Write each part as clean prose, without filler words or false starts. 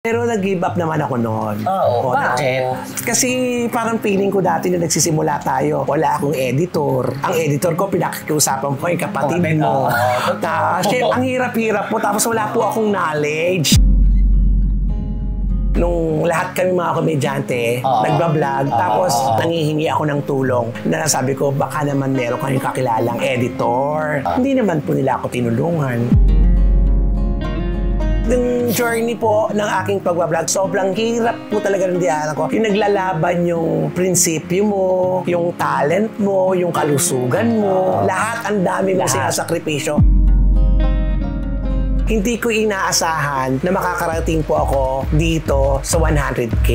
Pero nag-give up naman ako noon. Oo, bakit? Kasi parang feeling ko dati na nagsisimula tayo, wala akong editor. Ang editor ko, pinakikiusapan ko yung kapatid mo. Ang hirap-hirap po, tapos wala po akong knowledge. Nung lahat kami mga komedyante, nagbablog, tapos nangihingi ako ng tulong. Na sabi ko, baka naman meron kayong kakilalang editor. Hindi naman po nila ako tinulungan. Yung journey po ng aking pagbablog, sobrang hirap po talaga ng diyanan ko. Yung naglalaban yung prinsipyo mo, yung talent mo, yung kalusugan mo, lahat ang dami mo sinasakripisyo. Hindi ko inaasahan na makakarating po ako dito sa 100K.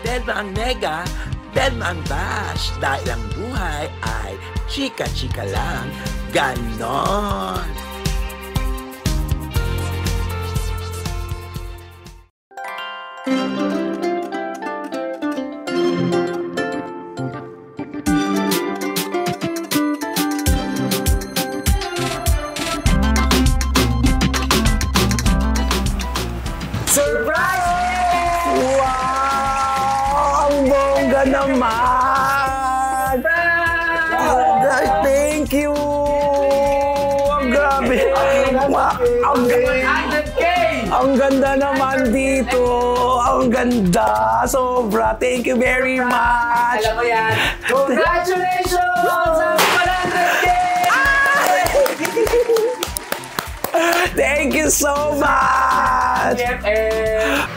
Dead na ang nega, dead na ang bash. Dahil ang buhay ay chika-chika lang. Ganon! Surprise! Bongga naman! Thank you! Ang grabe! Ang ganda naman dito! Ang ganda! Sobra! Thank you very much! Alam mo yan! Congratulations! Sa 100K! Thank you so much!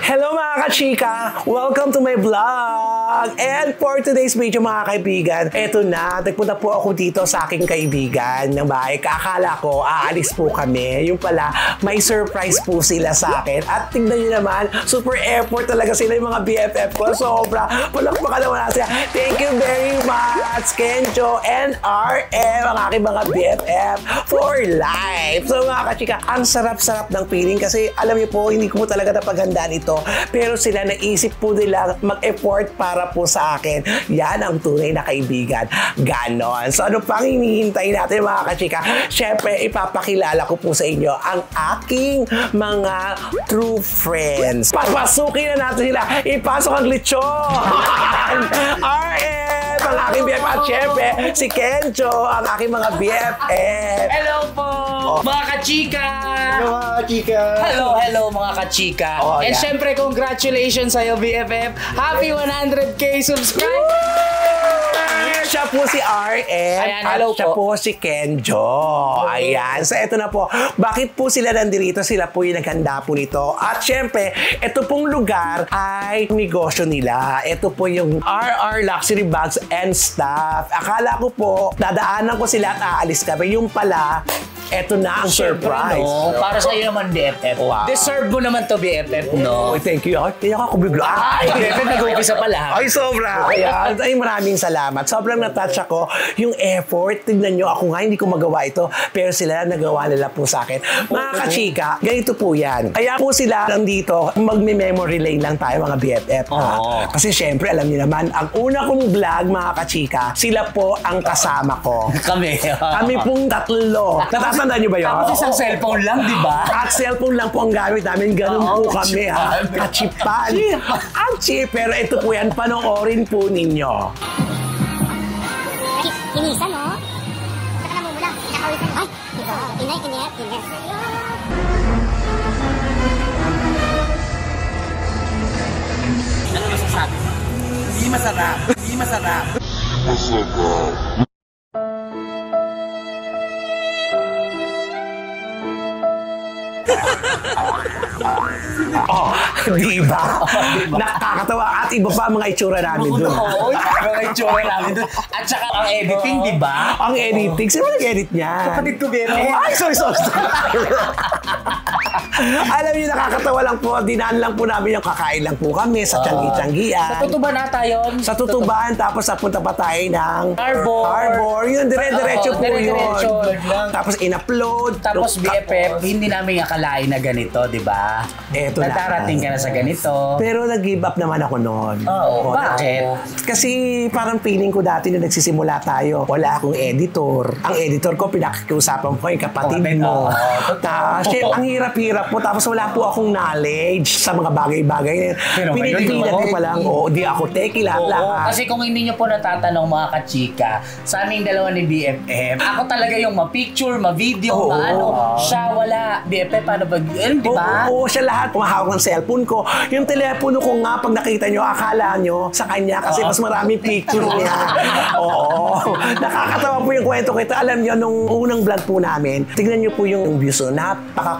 Hello mga kachika! Welcome to my vlog! And for today's video mga kaibigan, eto na, nagpunta po ako dito sa aking kaibigan ng bahay. Akala ko, aalis po kami. Yung pala, may surprise po sila sa akin. At tignan nyo naman, super effort talaga sila yung mga BFF ko. Sobra, palakpakan naman na sila. Thank you very much, Kencho and RM, ang aking mga BFF for life. So mga kachika, ang sarap-sarap ng feeling kasi alam niyo po, hindi ko po talaga napaghandaan ito. Pero sila naisip po nila mag-effort para po sa akin. Yan ang tunay na kaibigan. Ganon. So ano pang hinihintay natin mga kachika? Siyempre, ipapakilala ko po sa inyo ang aking mga true friends. Papasukin na natin sila. Ipasok ang lechon! RM! Ang aking BFF. At siyempre, si Kencho, ang aking mga BFF. Hello po! Mga kachika! Hello mga kachika! Hello mga kachika! And syempre, congratulations sa'yo BFF! Happy 100K subscribers! Siya po si RM. Ayan, at hello siya po. po si Kenjo. Ayan. So, eto na po. Bakit po sila nandito? Sila po yung naghanda po nito. At syempre, ito pong lugar ay negosyo nila. Ito po yung RR Luxury Bags and Stuff. Akala ko po, dadaanan ko sila at aalis kami. Yung pala, eto na ang surprise. No? Para sa'yo naman, BFF. Wow. Deserve mo naman to, BFF, no? Oh, thank you. Kaya ako bigla. Ay, BFF, nag-umpisa pa lang. Ay, sobra. Ayan. Ay, maraming salamat. Sobrang na-touch ako. Yung effort, tignan nyo, ako nga hindi ko magawa ito. Pero sila nagawa nila po sa akin. Mga kachika, ganito po yan. Kaya po sila nandito, magme-memory lane lang tayo mga BFF. Kasi syempre, alam niyo naman, ang una kong vlog, mga kachika, sila po ang kasama ko. Kami. Kami pong tatlo. Natatandaan niyo ba yun? Tapos isang cellphone lang, di ba? At cellphone lang po ang gamit namin. Ganun po kami, ha? Kachipan. Ang cheap. Pero ito po yan, panoorin po ninyo. Kinisan, no? Saka namumula. Nakawisan. Ay! Diba? Inay, kiniyat, kiniyat. Ano masasabi? Hindi masarap. Hindi masarap. Oh, di ba? Nakakatawa at iba pa mga itsura namin doon. Oo, mga itsura namin doon. At saka ang editing, di ba? Ang editing, sino nag-edit niya? Kapatid ko, BFF. Ay, sorry. Alam niyo, nakakatawa lang po. Dinaan lang po namin yung kakain lang po kami sa Tianggi-Tianggian. Sa Tutuban ata yun? Sa Tutuban, tapos napunta pa tayo ng Harbor. Yun, dire-diretso po Dire-diretso. yun. Tapos in-upload. Tapos BFF, hindi namin akalain na ganito, di ba? Eto na. Darating ka na sa ganito. Pero nag-give up naman ako noon. Oo, bakit? Kasi parang feeling ko dati na nagsisimula tayo, wala akong editor. Ang editor ko, pinakikiusapan ko yung kapatid mo. Ang hirap-hirap po. Tapos wala po akong knowledge sa mga bagay-bagay. Pero pinipilat ko pa lang, di ako teki lahat. Kasi kung hindi nyo po natatanong mga kachika, sa aming dalawa ni BFF, ako talaga yung ma-picture, ma-video, siya wala. BFF, paano ba? Di ba? Oo, siya lahat. Pumahawak ng cellphone ko. Yung telepono ko nga, pag nakita nyo, akala nyo sa kanya kasi mas maraming picture niya. Oo. Nakakatawa po yung kwento ko ito. Alam nyo, nung unang vlog po namin, tignan nyo po yung views.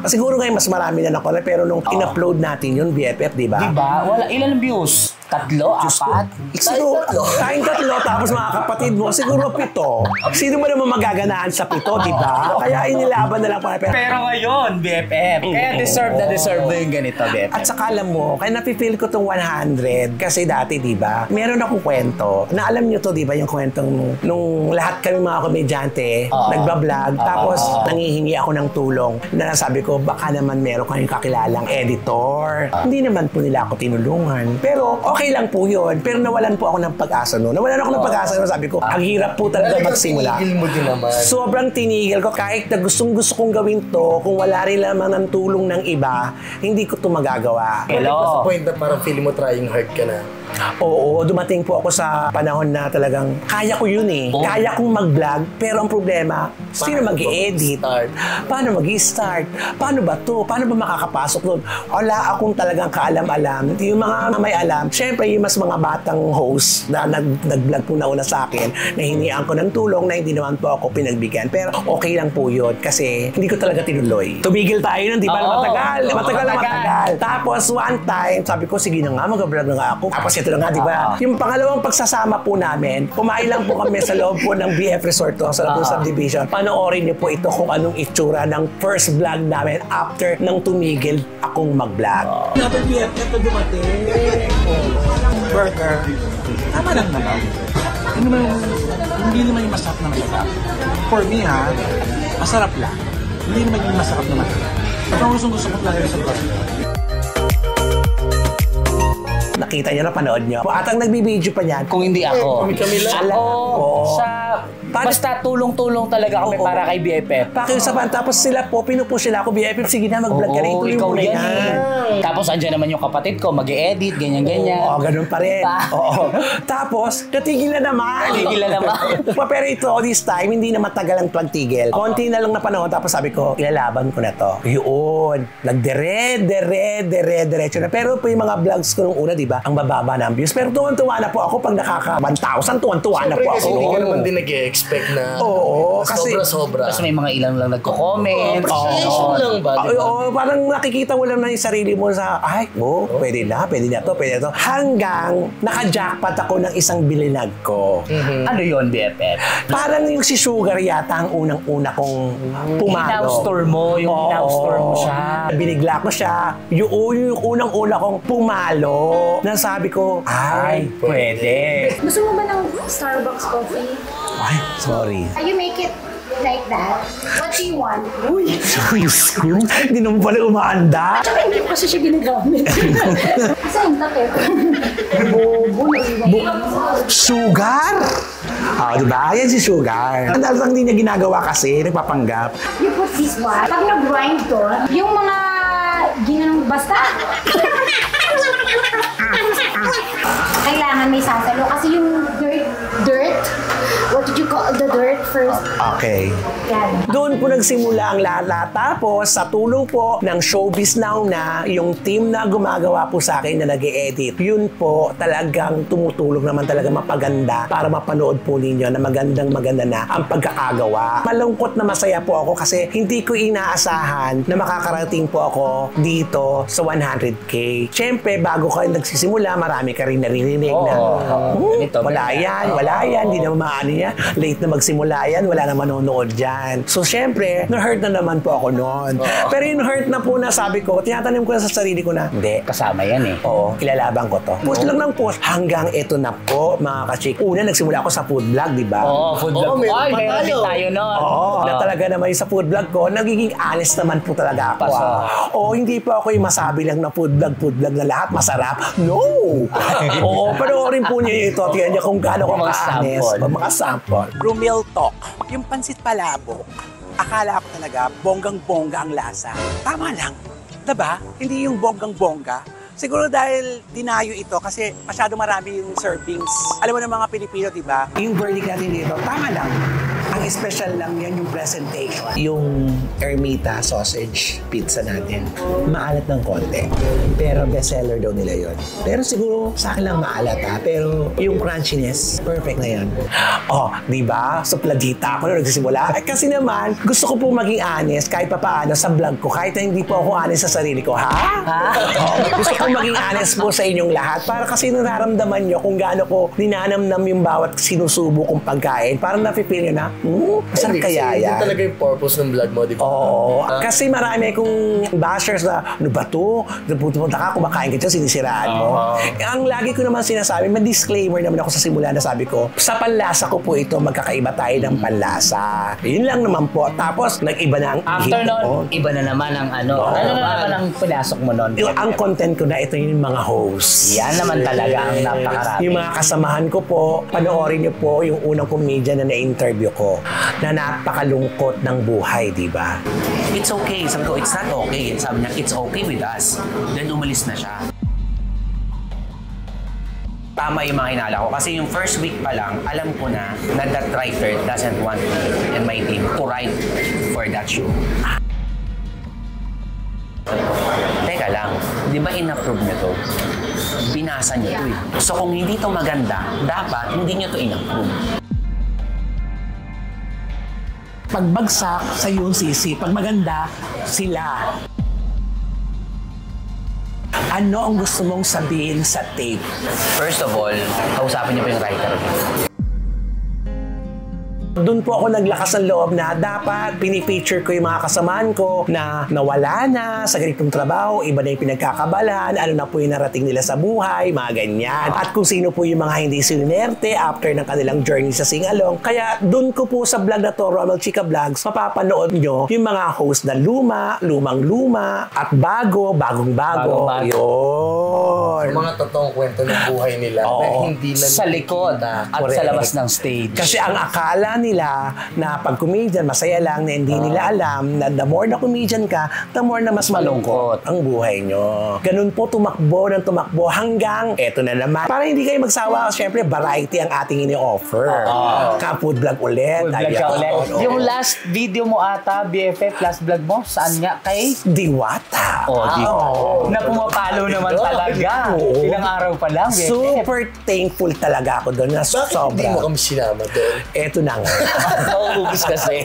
Siguro ngayon mas marami na nakuha, pero nung in-upload natin yun, BFF, di ba? Di ba? Wala. Ilan views? 3, 4? Siguro, tayong 3, tapos mga kapatid mo, siguro 7. Sino mo naman magaganahan sa 7, di ba? Kaya inilaban na lang pa. Pero ngayon, BFF, kaya deserve mo yung ganito, BFF. At saka alam mo, kaya napipil ko tong 100 kasi dati, di ba, meron akong kwento. Na alam nyo to, di ba, yung kwentong nung lahat kami mga komedyante, nagbablog, tapos nangihingi ako ng tulong na nasabi ko, baka naman meron kayong kakilalang editor. Hindi naman po nila ako tinulungan. Pero okay lang po yun. Pero nawalan po ako ng pag-asa noon. Nawalan ako ng pag-asa noon. Sabi ko, ang hirap po talaga magsimula. Tinigil mo din naman. Sobrang tinigil ko. Kahit na gustong-gusto kong gawin to, kung wala rin naman ng tulong ng iba, hindi ko to magagawa. Sa point na parang feeling mo trying hard ka na. Oo, dumating po ako sa panahon na talagang kaya ko yun eh. Kaya kong mag-vlog, pero ang problema, sino mag-i-edit? Paano mag-i-start? Paano ba to? Paano ba makakapasok doon? Wala akong talagang kaalam-alam. Yung mga may alam, syempre yung mas mga batang host na nag-vlog po na una sa akin, na hiniang ko ng tulong na hindi naman po ako pinagbigyan. Pero okay lang po yun kasi hindi ko talaga tinuloy. Tumigil tayo nun, di ba? Matagal. Tapos one time, sabi ko, sige na nga, mag-vlog na nga ako. Tapos ito na nga, di ba? Yung pangalawang pagsasama po namin, kumain lang po kami sa loob po ng BF Resort to, sa loob ng subdivision. Panoorin niyo po ito kung anong itsura ng first vlog namin after nang tumigil akong mag-vlog. Dapat BFF na dumating. Burger. Tama lang naman. Hindi naman yung masarap na masarap. For me ha, masarap lang. Hindi naman yung masarap na masarap. Pero gusto ko talaga sa burger. Nakita niyo na, panood niyo. At ang nagbibideo pa niyan, kung hindi ako. Kami lang. Basta tulong-tulong talaga kami para kay BFF. pakiusapan. Tapos sila po, pinupush sila ako, BFF, sige na, mag-vlog ka na, ituloy mo na yan. Tapos andyan naman yung kapatid ko, mag-e-edit, ganyan-ganyan. Oo, ganun pa rin. Oo. Tapos, natigil na naman. Pero ito, this time, hindi na matagal ang pagtigil. Konti na lang na panahon, tapos sabi ko, ilalaban ko na to. Yun. Diretso na. Pero po yung mga vlogs ko nung una, di ba, ang bababa ng views. Pero tuwan-tuwa na po ako pag nakaka 1,000, tuwan-tuwa na po ako. Kasi hindi ka naman din nag-expect na sobra-sobra. Tapos may mga ilang lang nagko-comment. Appreciation lang ba? Oo, parang nakikita mo lang na yung sarili mo sa, pwede na to. Hanggang naka-jackpot ako ng isang bilinag ko. Ano yun, BFF? Parang yung si Sugar yata ang unang-una kong pumalo. In-outstore mo, siya. Binigla ko siya. Yung unang-una kong pumalo. Nasabi ko, pwede. Gusto mo ba ng Starbucks coffee? Ay, sorry. You make it like that. What do you want? Uy, hindi naman pala umaanda. Tsaka hindi ko kasi siya ginagamit. Kasi yung takip. Sugar? Diba? Yan si Sugar. Ang dalang hindi niya ginagawa kasi, nagpapanggap. You put this one. Pag nag-grind to, yung mga ginanong basta. Kailangan may sasalo kasi yung dirt, what did you call the dirt first? Okay. Yan. Doon po nagsimula ang lahat. Tapos, sa tulong po ng Showbiz Now na, yung team na gumagawa po sa akin na nag-e-edit, yun po talagang tumutulong naman talaga mapaganda para mapanood po ninyo na maganda na ang pagkakagawa. Malungkot na masaya po ako kasi hindi ko inaasahan na makakarating po ako dito sa 100K. Siyempre, bago kayo nagsisimula, marami ka rin naririnig na wala yan, hindi naman maano niya. Late na magsimula bayan, wala na manonood dyan. So, syempre, na-hurt na naman po ako noon. Pero yung hurt na po na sabi ko, tinatanim ko na sa sarili ko na, hindi. Kasama yan eh. Oo, ilalaban ko to. Post lang ng post. Hanggang ito na po, mga ka-chick. Una, nagsimula ako sa food vlog, di ba? Oo, food vlog. Ay, meron din tayo nun. Oo, na talaga naman yung sa food vlog ko, nagiging honest naman po talaga ako. Oo, hindi po ako yung masabi lang na food vlog na lahat masarap. No! Oo, panoorin po niyo ito. Tingnan niyo kung gaano ko ka-honest. Mga sample. Rumil Talk. Yung pansit palabok, akala ko talaga bonggang-bongga ang lasa. Tama lang. Diba? Hindi yung bonggang-bongga. Siguro dahil dinayo ito kasi masyado marami yung servings. Alam mo ng mga Pilipino, diba? Yung verdict natin dito, tama lang. Ang special lang yan yung presentation. Yung Ermita sausage pizza natin, maalat ng konti. Pero bestseller daw nila yon. Pero siguro sa akin lang maalat ha. Pero yung crunchiness, perfect na yan. Oh, di ba? So plagita ako na nagsisimula. Kasi naman, gusto ko po maging honest kahit pa paano sa vlog ko. Kahit na hindi po ako honest sa sarili ko. Ha? Gusto ko maging honest po sa inyong lahat. Para kasi nararamdaman nyo kung gaano ko ninanamnam yung bawat sinusubo kong pagkain. Parang nafe-feel nyo na, masarap kaya yan. Hindi talaga yung purpose ng vlog mo, di ba? Oo. Kasi marami kong bashers na, ano ba to? Pupunta ka, kumakain ka dyan, sinisiraan mo. Ang lagi ko naman sinasabi, may disclaimer naman ako sa simula na sabi ko, sa panlasa ko po ito, magkakaiba tayo ng panlasa. Yun lang naman po. Tapos, nag-iba na ang after nun, iba na naman ang ano. Ano na naman ang pinasok mo nun? Ang content ko na ito yung mga hosts. Yan naman talaga ang napakarami. Yung mga kasamahan ko po, panoorin niyo po yung unang comedian na na-interview ko na napakalungkot ng buhay, di ba? It's okay. Sabi ko, it's not okay. Sabi niya, it's okay with us. Then umalis na siya. Tama yung mga hinala ko. Kasi yung first week pa lang, alam ko na that writer doesn't want me and my team to write for that show. Teka lang, di ba in-approve niyo to? Binasa niyo to eh. So kung hindi to maganda, dapat hindi niyo to in-approve. Pagbagsak sa UCC, pag maganda, sila. Ano ang gusto mong sabihin sa tape? First of all, kausapin niyo pa yung writer. Doon po ako naglakas ng loob na dapat pinipicture ko yung mga kasamahan ko na nawala na sa ganitong trabaho, iba na yung pinagkakabalan, ano na po yung narating nila sa buhay, mga ganyan. At kung sino po yung mga hindi sinunerte after ng kanilang journey sa sing-along. Kaya doon ko po sa vlog na to, Romel Chica Vlogs, mapapanood nyo yung mga host na lumang-luma at bagong-bago. Yun. Yung mga totoong kwento ng buhay nila na hindi na sa likod at sa labas ng stage. Kasi ang akala nila na pag comedian, masaya lang, na hindi nila alam na the more na comedian ka, the more na mas malungkot ang buhay nyo. Ganun po tumakbo ng tumakbo hanggang eto na naman. Para hindi kayo magsawa, syempre variety ang ating ini-offer. Ka-food vlog ulit. Food vlog ka ulit. Yung last video mo ata, BFF, last vlog mo, saan nga? Kay Diwata. Na pumapalo naman talaga. Ilang araw pa lang, BFF. Super thankful talaga ako doon. Bakit hindi mo kami sinama doon? Eto na nga. Nauubos kasi.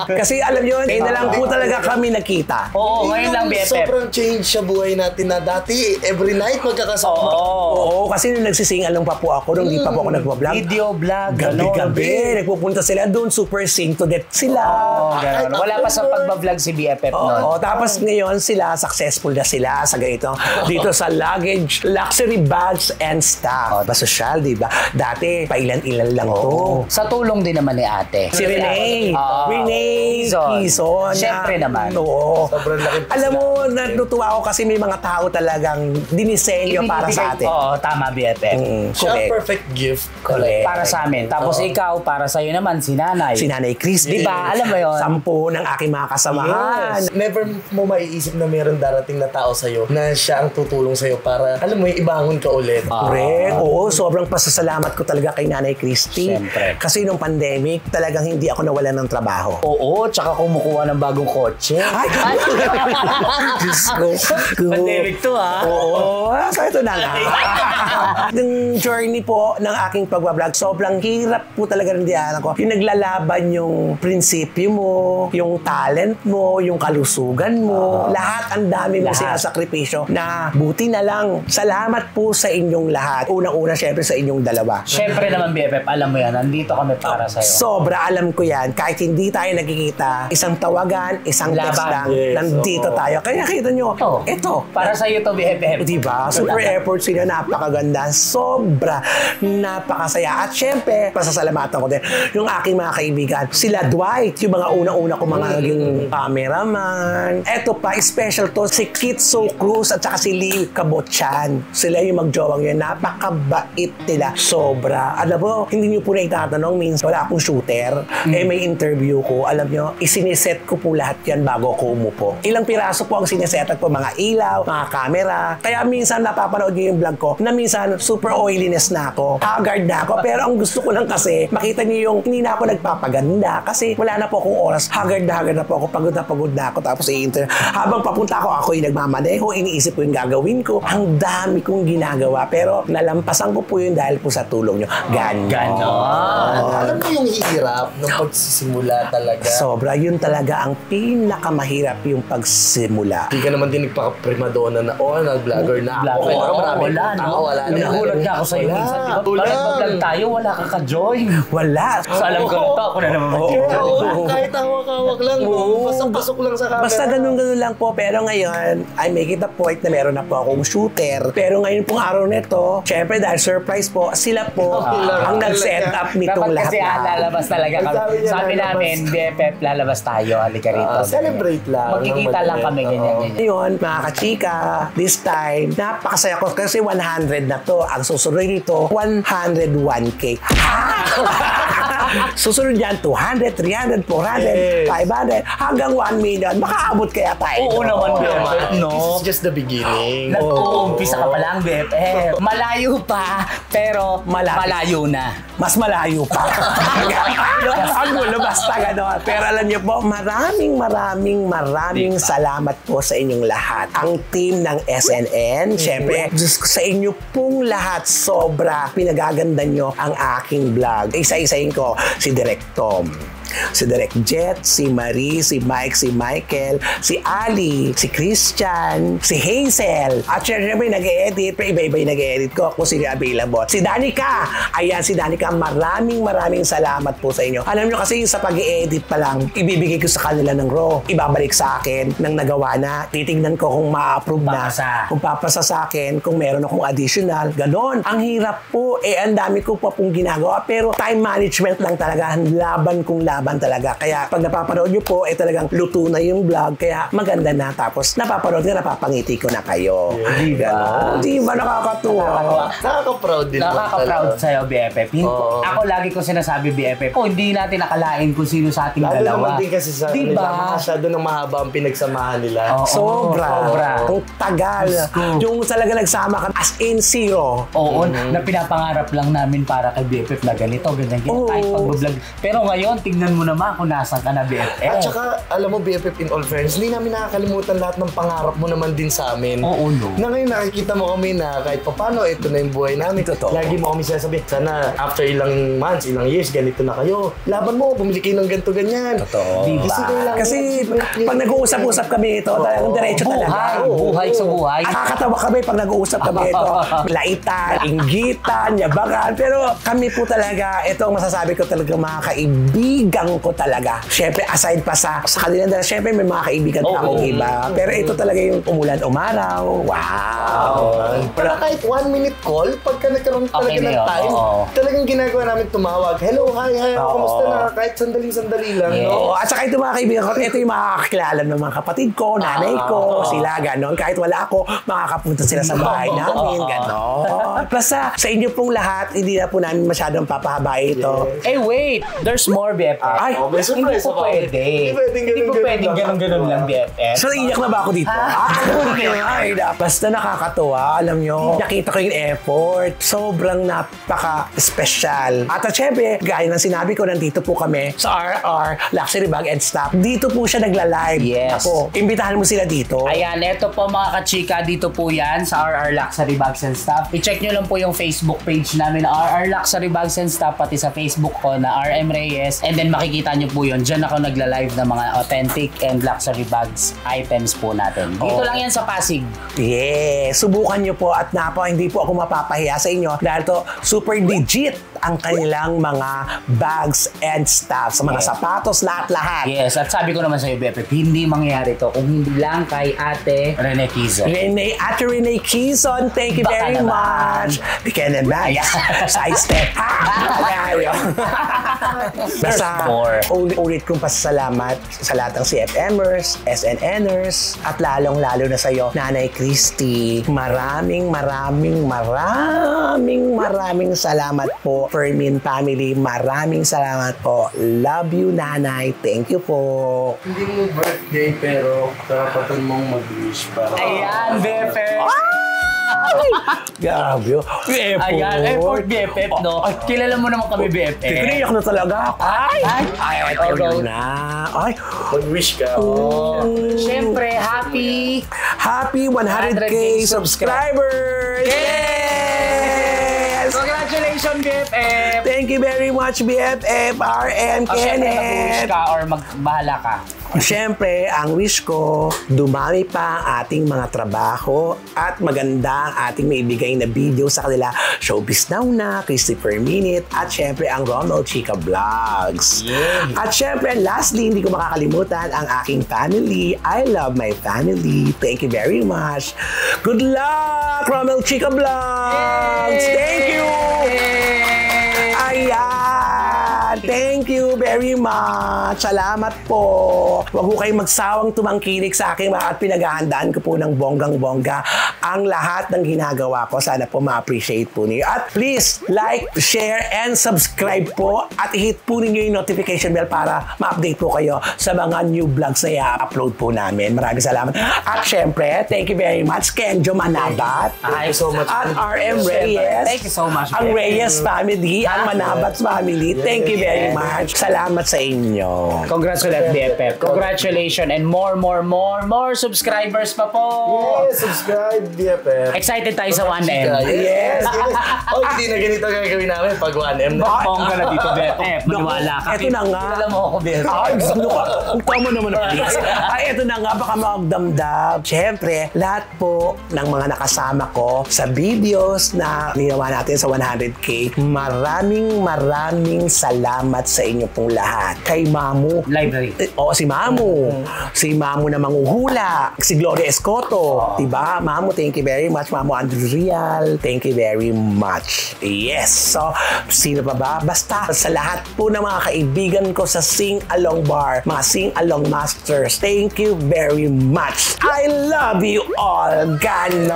Kasi alam nyo, ngayon na lang po talaga kami nakita. Oo, ngayon lang BFF. Sobrang change sa buhay natin na dati, every night magkakasama. Oo, kasi nung nagsisingalan pa po ako, nung di pa po ako nagpa-vlog. Video vlog, gabi-gabi, nagpupunta sila doon, super sing to death sila. Wala pa sa pagbablog si BFF noon. Tapos ngayon sila, successful na sila sa ganito. Dito sa luggage, luxury bags and stuff. Basosyal, di ba? Dati, pailan-ilan lang to. Sa tulong din naman ni ate. Si Renee. Renee Quezon. Siyempre naman. Oo. Sobrang laki. Alam mo, natutuwa ako kasi may mga tao talagang dinisenyo para sa atin. Oo, tama BFF. Siya ang perfect gift. Correct. Para sa amin. Tapos ikaw, para sa'yo naman, si Nanay. Si Nanay Christy. Diba? Alam mo yun? 10 ng aking mga kasamahan. Yes. Never mo maiisip na meron darating na tao sa'yo na siya ang tutulong sa'yo para, alam mo, ibangon ka ulit. Correct. Oo, sobrang pasasalamat ko talaga kay Nanay Christy. Siyempre. Kasi nung pandemic, talagang hindi ako nawalan ng trabaho. Oo, tsaka kumukuha ng bagong kotse. Ay! Diyos ko. Pandemic to, ha? Oo. So ito na nga. Yung journey po ng aking pagbablog, sobrang hirap po talaga ng diyanan ko. Yung naglalaban yung prinsipyo mo, yung talent mo, yung kalusugan mo, lahat ang dami mo sinasakripisyo na buti na lang. Salamat po sa inyong lahat. Unang-una, syempre sa inyong dalawa. Syempre naman, BFF, alam mo yan, nandito kami para sa'yo. Sobra, alam ko yan. Kahit hindi tayo nagkikita, isang tawagan, isang text Laban. lang, nandito tayo. Kaya kita nyo, ito. Para sa'yo to, BFF. Diba? Super effort sila, napakaganda. Sobra, napakasaya. At syempre, pasasalamatan ko din yung aking mga kaibigan. Sila Dwight, yung mga una-una ko mga naging cameraman. Eto pa, special to, si Kitso Cruz at saka si Lee Kabotchan. Sila yung magjowang yun. Napakabait nila. Sobra. Alam mo, hindi nyo po na itatanong, means wala akong shooter. May interview ko. Alam nyo, isiniset ko po lahat yan bago ko umupo. Ilang piraso po ang sinesetat ko, mga ilaw, mga camera. Kaya minsan napapanood nyo yung vlog ko na minsan super oiliness na ako. Haggard na ako. Pero ang gusto ko lang kasi, makita nyo yung hindi na ako nagpapaganda kasi wala na po akong oras. Haggard na po ako. Pagod na ako. Tapos habang papunta ako yung nagmamaneho. Iniisip ko yung gagawin ko. Ang dami kong ginagawa. Pero nalampasan ko po yun dahil po sa tulong nyo. Ganon. Alam mo yung hirap ng pagsisimula talaga? Sobra. Yun talaga ang pinakamahirap yung pagsimula. Hindi ka naman din nagpaka-primadonna na, nag-vlogger na ako. Vlogger. Kaya marami Wala, pang tao, no? wala naman. Nagulat ka ako sa iyo. Minsan, di ba? Bakit mag-vlog tayo, wala ka ka-join. Wala. So alam ko na to, ako na naman Kahit hawak-hawak lang, pasok lang sa camera. Basta ganun-ganun lang po. Pero ngayon, I make it a point na meron na po akong shooter. Pero ngayon pong araw nito, syempre dahil surprise po, sila po ang nag-set up nitong lahat kasi lalabas talaga kami. Sabi namin, BFF, lalabas tayo. Halika rito. Celebrate lang. Magkikita lang kami, ganyan. Ngayon, mga kachika, this time, napakasaya ko kasi 100 na to. Ang susunod nito, 101K. Susunod yan, 200, 300, 400, 500, hanggang 1 million. Makaabot kaya tayo. Oo naman, BFF, no? This is just the beginning. Nag-uumpisa ka pa lang, BFF. Malayo pa, pero malayo na. Mas malayo pa. Ang gulo, basta gano'n. Pero alam niyo po, maraming salamat po sa inyong lahat. Ang team ng SNN, syempre, sa inyo pong lahat, sobra pinagaganda nyo ang aking vlog. Isa-isahin ko, si Direk Tom, si Direk Jet, si Marie, si Mike, si Michael, si Ali, si Christian, si Hazel. At syempre nag-e-edit, pero iba-iba yung nag-e-edit ko kung sino available. Si Danica! Ayan, si Danica, maraming salamat po sa inyo. Alam nyo kasi sa pag-e-edit pa lang, ibibigay ko sa kanila ng raw. Ibabalik sa akin ng nagawa na. Titignan ko kung ma-approve na. Kung papasa sa akin, kung meron akong additional. Ganon. Ang hirap po. Ang dami ko pa pong ginagawa. Pero time management lang talaga. Laban talaga. Kaya pag napapanood nyo po, talagang luto na yung vlog. Kaya maganda na. Tapos napapanood na, napapangiti ko na kayo. Di ba nakakatuwa? Nakaka-proud din. Nakaka-proud sa'yo, BFF. Ako lagi ko sinasabi, BFF, hindi natin nakalain kung sino sa ating Lalo dalawa. naman din kasi sa kanila, masyado ng mahaba ang pinagsamahan nila. Sobra. Ang tagal. Yung talaga nagsama ka as in zero. Oo, na pinapangarap lang namin para kay BFF na ganito, ganyan. Kahit pag-vlog. Pero ngayon, tignan mo naman kung nasan ka na, BFF. At saka, alam mo, BFF, in all fairness, hindi namin nakakalimutan lahat ng pangarap mo naman din sa amin. Oo, no. Na ngayon nakikita mo kami na kahit papano, ito na yung buhay namin. Totoo. Lagi mo kami sinasabi, sana after ilang months, ilang years, ganito na kayo. Laban mo, bumili kayo ng ganito, ganyan. Totoo. Diba? Kasi pag nag-uusap-usap kami ito, talagang diretso talaga. Buhay sa buhay. At nakakatawa kami pag nag-uusap kami ito. Laitan, inggitan, yabangan. Pero kami po talaga, ito ang masasabi ko talaga, mga kaibigan ko talaga. Siyempre, aside pa sa kanila dahil siyempre may mga kaibigan pa akong iba. Pero ito talaga yung umulan umaraw. Wow! Pero kahit 1 minute call, pagka nagkaroon talaga ng time, talagang ginagawa namin tumawag. Hello, hi, kamusta na? Kahit sandaling-sandali lang. No? At saka ito mga kaibigan ko, ito yung makakakilala ng mga kapatid ko, nanay ko, sila, ganon. Kahit wala ako, makakapunta sila sa bahay namin, ganon. Basta sa inyo pong lahat, hindi na po namin masyadong papahabay ito. Eh, wait! There's more, BFF. Ay, may surprise hindi po pwede. Hindi po pwedeng ganun-ganun lang, BFF. So, iyak na ba ako dito? Ay, basta nakakatuwa. Alam nyo, nakita ko yung effort. Sobrang napaka-special. At syempre, gaya ng sinabi ko, nandito po kami sa RR, Luxury Bag and Stuff. Dito po siya nagla-live. Yes. Ako, imbitahan mo sila dito. Ayan, eto po mga kachika, dito po yan sa RR Luxury Bags and Stuff. I-check nyo lang po yung Facebook page namin na RR Luxury Bags and Stuff, pati sa Facebook ko na RM Reyes. And then makikita nyo po yun. Diyan ako nagla-live ng mga authentic and luxury bags items po natin. Dito lang yan sa Pasig. Yes, subukan nyo po at hindi po ako mapapahiya sa inyo dahil to super legit ang kanilang mga bags and stuff sa mga sapatos, lahat-lahat. Yes, at sabi ko naman sa iyo, BFF, hindi mangyayari to kung hindi lang kay Ate Rene Quizon. Ate Rene Quizon, thank you very much. Bigyan na side step. Basta, ulit kong pasasalamat sa lahat ng CFMers, SNNers, at lalong-lalo na sa iyo, Nanay Christy. Maraming salamat po, Fermin family. Maraming salamat po. Love you, Nanay. Thank you po. Hindi mo birthday pero karapatan mong mag-wish para. Ayan, BFF. Grabe. Ayan, effort BFF, no? Kilala mo naman kami, BFF. Tiniyak na talaga ako. Ay, ito na. Ay, mag-wish ka. Siyempre, happy 100K subscribers! Yes! Congratulations, BFF! Thank you very much, BFF, RM, Kenneth. Mag-wish ka or magbahala ka. Siyempre, ang wish ko, dumami pa ang ating mga trabaho at maganda ang ating maibigay na video sa kanila. Showbiz Now na, Christy Per Minute, at siyempre ang Ronald Chica Vlogs. Yeah. At siyempre, lastly, hindi ko makakalimutan ang aking family. I love my family. Thank you very much. Good luck, Ronald Chica Vlogs! Yay! Thank you! Yay! Ayan! Thank you very much. Salamat po. Huwag po kayong magsawang tumangkilik sa akin at pinaghahandaan ko po ng bonggang-bongga ang lahat ng ginagawa ko. Sana po ma-appreciate po niyo. At please, like, share, and subscribe po. At i-hit po ninyo yung notification bell para ma-update po kayo sa mga new vlogs na i-upload po namin. Maraming salamat. At syempre, thank you very much, Kenjo Manabat. Thank you so much. At RM Reyes. Thank you so much. Ang Reyes family, ang Manabat family. Thank you very much. Salamat sa inyo. Congratulations, BFF. Congratulations and more subscribers pa po. Yes, subscribe, BFF. Excited tayo sa 1M. Yes. Hindi na ganito gagawin namin pag 1M na. Bongga na dito, BFF. Maniwala ka. Ito na nga. Alam mo ako, BFF. Ay, gusto ko. Tama naman na please. Ay, ito na nga. Baka magdamdam. Siyempre, lahat po ng mga nakasama ko sa videos na ginawa natin sa 100K, maraming salamat sa inyo pong lahat. Kay Mamu. Library. Oo, si Mamu. Si Mamu na manguhula. Si Gloria Escoto. Diba? Mamu, thank you very much. Mamu Andrial, thank you very much. Yes. So, sino pa ba? Basta sa lahat po ng mga kaibigan ko sa Sing Along Bar, mga Sing Along Masters, thank you very much. I love you all. Ganon.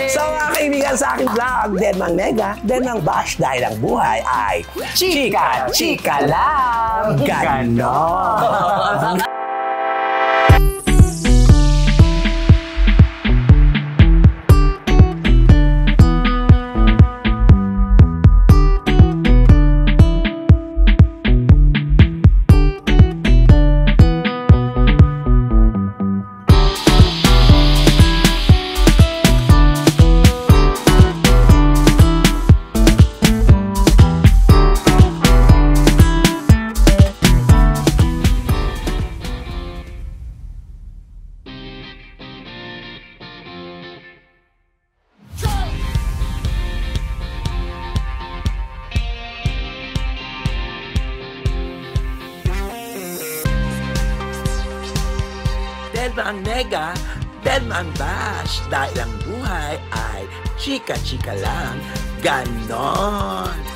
So, mga kaibigan sa aking vlog, Denmang Nega, Denmang Bash, dahil ang buhay ay chika lang. Ganon. Denmang Nega, Denmang Bash, dahil ang buhay ay chika-chika lang. Ganon.